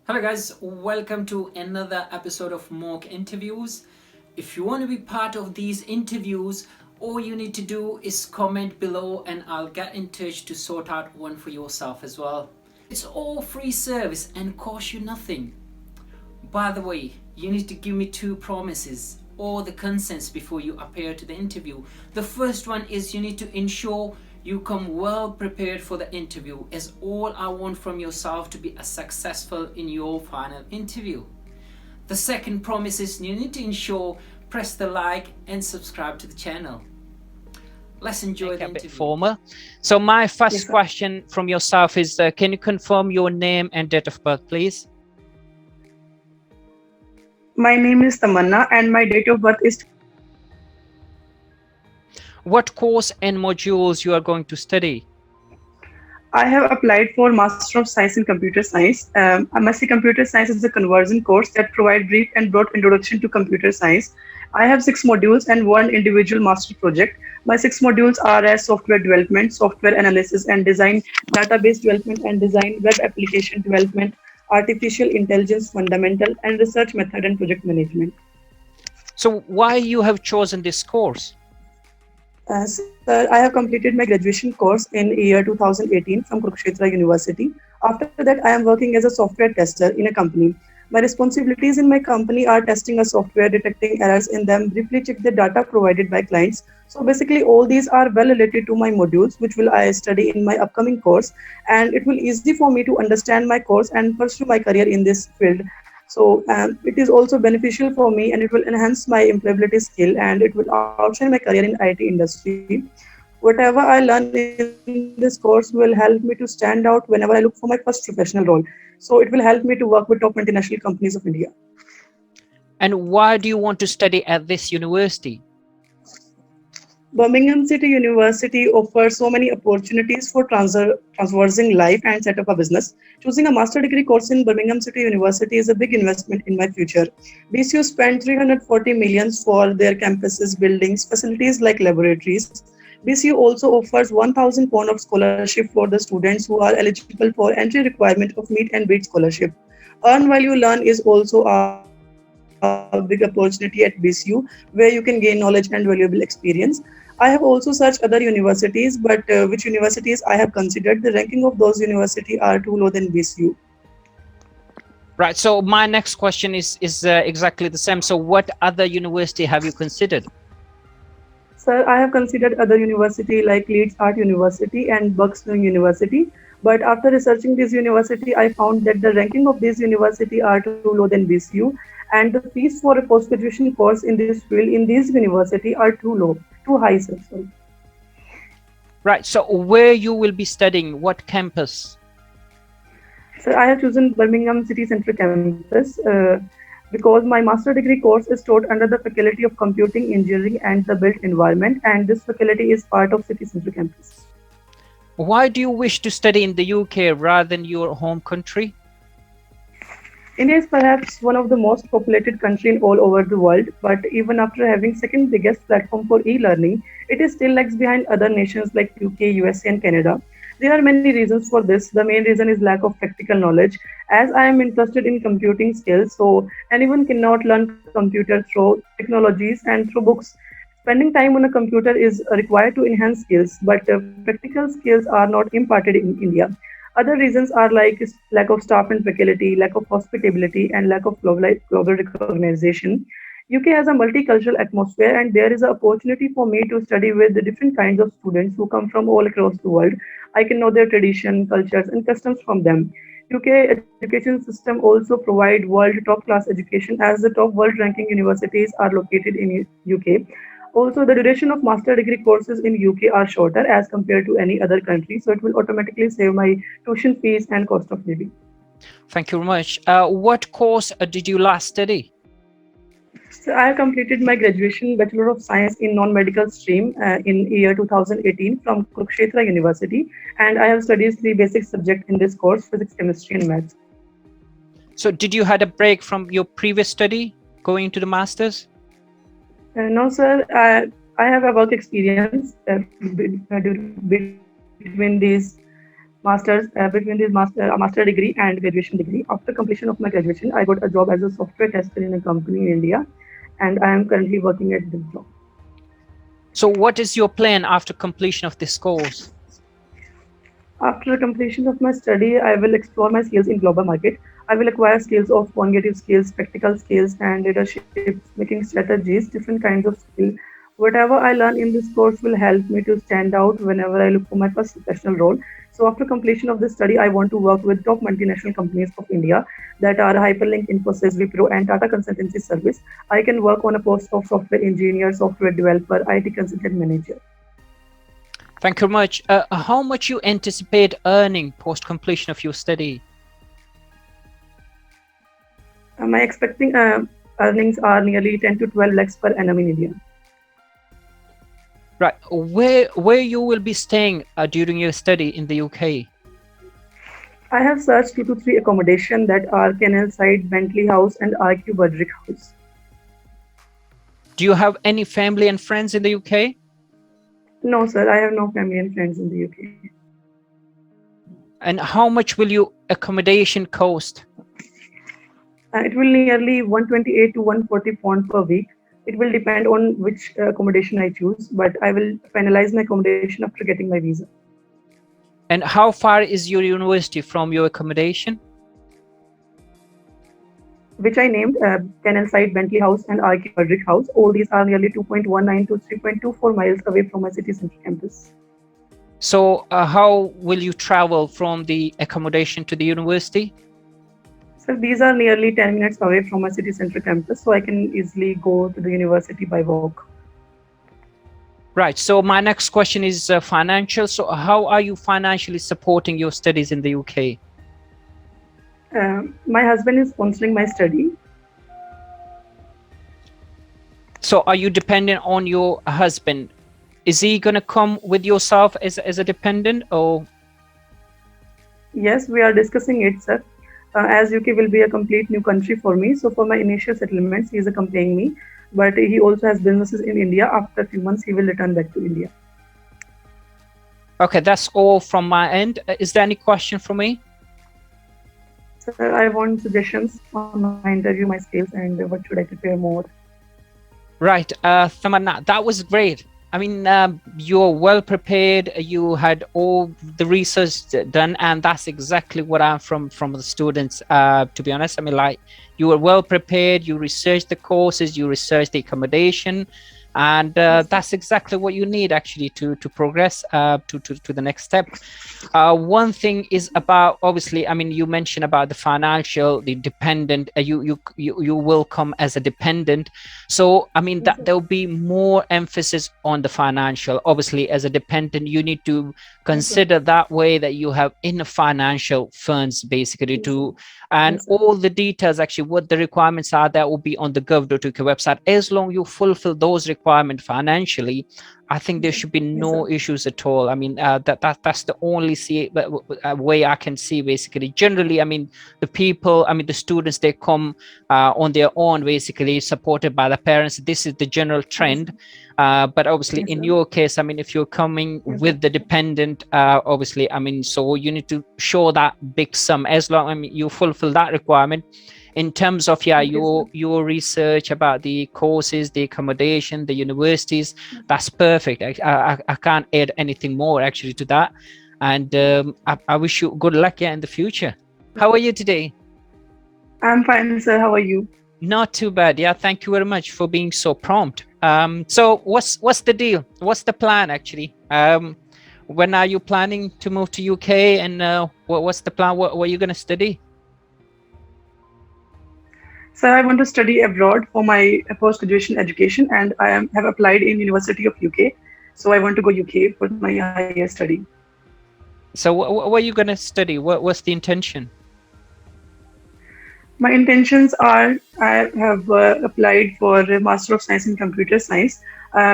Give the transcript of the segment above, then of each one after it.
Hello guys, welcome to another episode of mock interviews. If you want to be part of these interviews, all you need to do is comment below and I'll get in touch to sort out one for yourself as well. It's all free service and costs you nothing. By the way, you need to give me two promises or the consents before you appear to the interview. The first one is you need to ensure you come well prepared for the interview, as all I want from yourself to be as successful in your final interview. The second promise is you need to ensure press the like and subscribe to the channel. Let's enjoy the interview. Former. So my first Yes, sir. question from yourself is, can you confirm your name and date of birth, please? My name is Tamanna and my date of birth is. What course and modules you are going to study? I have applied for Master of Science in Computer Science. MSc Computer Science is a conversion course that provides brief and broad introduction to computer science. I have 6 modules and one individual master project. My 6 modules are as software development, software analysis and design, database development and design, web application development, artificial intelligence fundamental, and research method and project management. So why you have chosen this course? Sir, I have completed my graduation course in year 2018 from Kurukshetra University. After that, I am working as a software tester in a company. My responsibilities in my company are testing a software, detecting errors in them, briefly check the data provided by clients. So basically, all these are well related to my modules, which will I study in my upcoming course, and it will easy for me to understand my course and pursue my career in this field. So it is also beneficial for me and it will enhance my employability skill and it will outshine my career in IT industry. Whatever I learn in this course will help me to stand out whenever I look for my first professional role. So it will help me to work with top multinational companies of India. And why do you want to study at this university? Birmingham City University offers so many opportunities for transversing life and set up a business. Choosing a master degree course in Birmingham City University is a big investment in my future. BCU spent 340 millions for their campuses, buildings, facilities like laboratories. BCU also offers 1,000 pound of scholarship for the students who are eligible for entry requirement of meet and beat scholarship. Earn while you learn is also a big opportunity at BCU, where you can gain knowledge and valuable experience. I have also searched other universities, but which universities I have considered, the ranking of those universities are too low than BCU. Right. So my next question is exactly the same. So what other university have you considered? Sir, I have considered other university like Leeds Art University and Buxton University. But after researching this university, I found that the ranking of this university are too low than BCU, and the fees for a post-graduation course in this field in this university are too low, too high, sir. Sorry. Right. So where you will be studying, what campus? So I have chosen Birmingham City Central Campus because my master degree course is taught under the Faculty of Computing Engineering and the Built Environment, and this faculty is part of City Central Campus. Why do you wish to study in the UK rather than your home country? India is perhaps one of the most populated countries all over the world, but even after having second biggest platform for e-learning, it is still lags behind other nations like UK, USA, and Canada. There are many reasons for this. The main reason is lack of practical knowledge. As I am interested in computing skills, so anyone cannot learn computer through technologies and through books. Spending time on a computer is required to enhance skills, but practical skills are not imparted in India. Other reasons are like lack of staff and faculty, lack of hospitality, and lack of global recognition. UK has a multicultural atmosphere, and there is an opportunity for me to study with the different kinds of students who come from all across the world. I can know their tradition, cultures, and customs from them. UK education system also provide world top class education as the top world ranking universities are located in UK. Also, the duration of master degree courses in UK are shorter as compared to any other country, so it will automatically save my tuition fees and cost of living. Thank you very much. What course did you last study? So I have completed my graduation Bachelor of Science in non-medical stream in year 2018 from Kurukshetra University, and I have studied 3 basic subjects in this course: physics, chemistry, and maths. So did you had a break from your previous study going to the masters? No, sir. I have a work experience between these studies. between the master degree and graduation degree. After completion of my graduation, I got a job as a software tester in a company in India, and I am currently working at this job. So what is your plan after completion of this course? After completion of my study, I will explore my skills in global market. I will acquire skills of quantitative skills, practical skills, and leadership, making strategies, different kinds of skill. Whatever I learn in this course will help me to stand out whenever I look for my first professional role. So after completion of this study, I want to work with top multinational companies of India that are Hyperlink, Infosys, Wipro, and Tata Consultancy Service. I can work on a post of software engineer, software developer, IT consultant manager. Thank you very much. How much you anticipate earning post completion of your study? My expecting earnings are nearly 10 to 12 lakhs per annum in India. Right. Where you will be staying during your study in the UK? I have searched 2 to 3 accommodation that are Canal Side, Bentley House, and RQ Budrick House. Do you have any family and friends in the UK? No, sir, I have no family and friends in the UK. And how much will your accommodation cost? It will nearly 128 to 140 pound per week. It will depend on which accommodation I choose, but I will finalize my accommodation after getting my visa. And how far is your university from your accommodation? Which I named Canal Side, Bentley House, and RQ Budrick House. All these are nearly 2.19 to 3.24 miles away from my city center campus. So how will you travel from the accommodation to the university? So these are nearly 10 minutes away from my city center campus, so I can easily go to the university by walk. Right. So my next question is financial. So how are you financially supporting your studies in the UK? My husband is sponsoring my study. So are you dependent on your husband? Is he going to come with yourself as a dependent, or? Yes, we are discussing it, sir. As UK will be a complete new country for me, so for my initial settlements, he is accompanying me. But he also has businesses in India. After a few months, he will return back to India. Okay, that's all from my end. Is there any question for me? Sir, I want suggestions on my interview, my skills, and what should I prepare more. Right, Tamanna, that was great. I mean, you're well prepared. You had all the research done, and that's exactly what I'm from the students. To be honest, I mean, like, you were well prepared. You researched the courses, you researched the accommodation, and that's exactly what you need actually to progress to the next step. One thing is about, obviously, I mean, you mentioned about the financial, the dependent. You will come as a dependent, so I mean that there will be more emphasis on the financial. Obviously, as a dependent, you need to consider that way that you have enough financial funds basically to, and all the details actually what the requirements are, that will be on the gov.uk website. As long you fulfill those requirements financially, I think there should be no issues at all. I mean, that's the only way I can see basically. Generally, I mean, the people, I mean, the students, they come on their own basically, supported by the parents. This is the general trend. But obviously, in your case, I mean, if you're coming with the dependent, obviously, I mean, so you need to show that big sum. As long, I mean, you fulfill that requirement. In terms of your research about the courses, the accommodation, the universities, that's perfect. I can't add anything more actually to that. And I wish you good luck in the future. How are you today? I'm fine, sir. How are you? Not too bad. Yeah, thank you very much for being so prompt. So what's the deal? What's the plan actually? When are you planning to move to UK, and what's the plan? What are you going to study? Sir, I want to study abroad for my post-graduation education, and I have applied in University of UK. So I want to go UK for my higher study. So what are you going to study? What's the intention? My intentions are, I have applied for a Master of Science in Computer Science.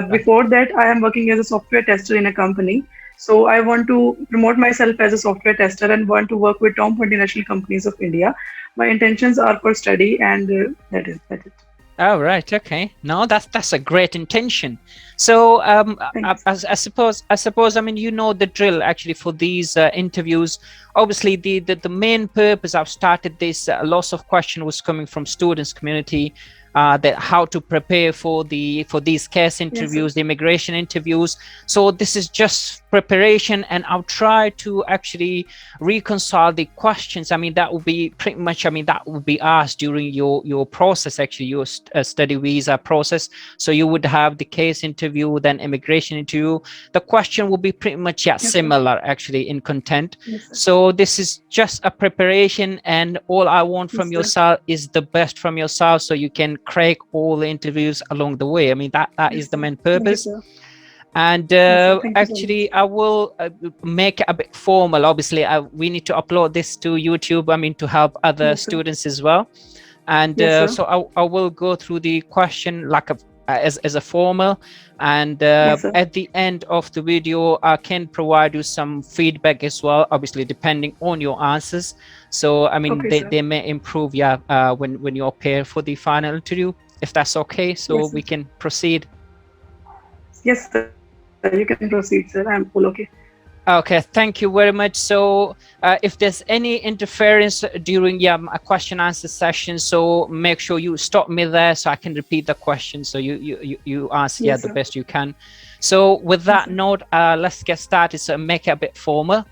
Before that, I am working as a software tester in a company. So I want to promote myself as a software tester and want to work with top multinational companies of India. My intentions are for study, and that is it. Oh, right. Okay. No, that's a great intention. So, Thanks. I suppose, I mean, you know the drill actually for these interviews. Obviously, the main purpose I've started this, lots of question was coming from students community, that how to prepare for these case Yes, sir. interviews, the immigration interviews. So this is just preparation, and I'll try to actually reconcile the questions. I mean, that will be pretty much, I mean, that will be asked during your process, actually, your study visa process. So you would have the case interview, then immigration interview. The question will be pretty much, yeah, Yes, sir. similar actually in content. Yes, sir. So this is just a preparation, and all I want Yes, from sir. yourself is the best from yourself, so you can crack all the interviews along the way. I mean, that Yes, is the sir. main Thank you, purpose. sir. And Yes, sir. Thank you so much. actually, I will make it a bit formal. Obviously, we need to upload this to YouTube, I mean, to help other Yes, sir. students as well. And Yes, sir. so I will go through the question like as a formal, and Yes, sir. at the end of the video I can provide you some feedback as well, obviously depending on your answers. So I mean, Okay, they, sir. they may improve, yeah, when you appear for the final interview, if that's okay, so Yes, sir. we can proceed. Yes, sir. You can proceed, sir. I'm full okay. Okay, thank you very much. So, if there's any interference during, yeah, a question answer session, so make sure you stop me there so I can repeat the question. So you answer, yeah, Yes, the sir. best you can. So with Yes, that sir. note, let's get started. So make it a bit formal.